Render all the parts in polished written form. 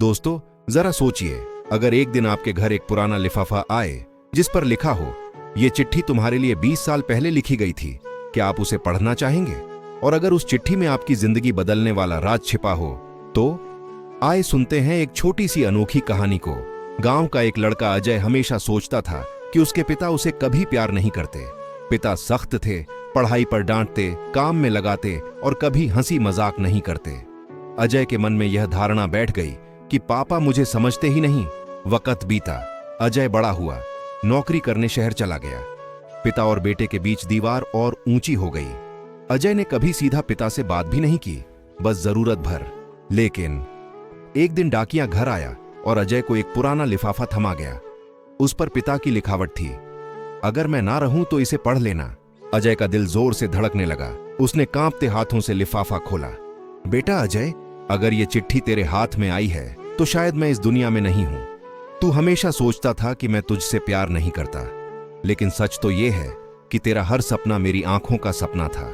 दोस्तों, जरा सोचिए, अगर एक दिन आपके घर एक पुराना लिफाफा आए जिस पर लिखा हो, ये चिट्ठी तुम्हारे लिए 20 साल पहले लिखी गई थी, क्या आप उसे पढ़ना चाहेंगे? और अगर उस चिट्ठी में आपकी जिंदगी बदलने वाला राज छिपा हो तो आए सुनते हैं एक छोटी सी अनोखी कहानी को। गांव का एक लड़का अजय हमेशा सोचता था कि उसके पिता उसे कभी प्यार नहीं करते। पिता सख्त थे, पढ़ाई पर डांटते, काम में लगाते और कभी हंसी मजाक नहीं करते। अजय के मन में यह धारणा बैठ गई कि पापा मुझे समझते ही नहीं। वक्त बीता, अजय बड़ा हुआ, नौकरी करने शहर चला गया। पिता और बेटे के बीच दीवार और ऊंची हो गई। अजय ने कभी सीधा पिता से बात भी नहीं की, बस जरूरत भर। लेकिन एक दिन डाकिया घर आया और अजय को एक पुराना लिफाफा थमा गया। उस पर पिता की लिखावट थी, अगर मैं ना रहूं तो इसे पढ़ लेना। अजय का दिल जोर से धड़कने लगा। उसने कांपते हाथों से लिफाफा खोला। बेटा अजय, अगर ये चिट्ठी तेरे हाथ में आई है तो शायद मैं इस दुनिया में नहीं हूं। तू हमेशा सोचता था कि मैं तुझसे प्यार नहीं करता, लेकिन सच तो यह है कि तेरा हर सपना मेरी आंखों का सपना था।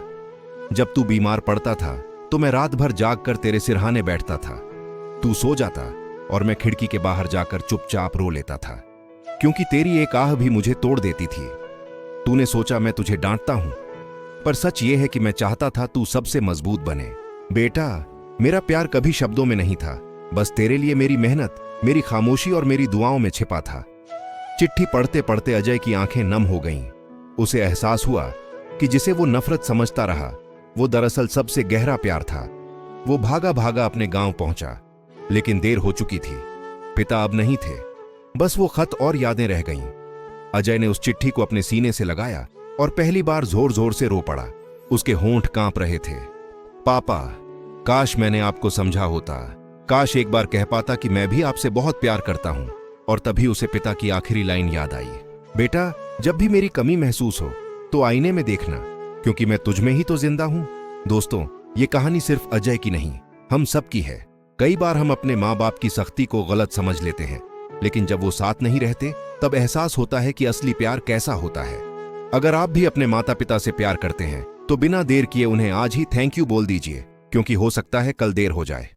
जब तू बीमार पड़ता था तो मैं रात भर जागकर तेरे सिरहाने बैठता था। तू सो जाता और मैं खिड़की के बाहर जाकर चुपचाप रो लेता था, क्योंकि तेरी एक आह भी मुझे तोड़ देती थी। तूने सोचा मैं तुझे डांटता हूं, पर सच यह है कि मैं चाहता था तू सबसे मजबूत बने। बेटा, मेरा प्यार कभी शब्दों में नहीं था, बस तेरे लिए मेरी मेहनत, मेरी खामोशी और मेरी दुआओं में छिपा था। चिट्ठी पढ़ते पढ़ते अजय की आंखें नम हो गईं। उसे एहसास हुआ कि जिसे वो नफरत समझता रहा, वो दरअसल सबसे गहरा प्यार था। वो भागा भागा अपने गांव पहुंचा, लेकिन देर हो चुकी थी। पिता अब नहीं थे, बस वो खत और यादें रह गईं। अजय ने उस चिट्ठी को अपने सीने से लगाया और पहली बार जोर जोर से रो पड़ा। उसके होंठ कांप रहे थे। पापा, काश मैंने आपको समझा होता, काश एक बार कह पाता कि मैं भी आपसे बहुत प्यार करता हूं। और तभी उसे पिता की आखिरी लाइन याद आई, बेटा, जब भी मेरी कमी महसूस हो तो आईने में देखना, क्योंकि मैं तुझ में ही तो जिंदा हूं। दोस्तों, ये कहानी सिर्फ अजय की नहीं, हम सब की है। कई बार हम अपने माँ बाप की सख्ती को गलत समझ लेते हैं, लेकिन जब वो साथ नहीं रहते तब एहसास होता है कि असली प्यार कैसा होता है। अगर आप भी अपने माता पिता से प्यार करते हैं तो बिना देर किए उन्हें आज ही थैंक यू बोल दीजिए, क्योंकि हो सकता है कल देर हो जाए।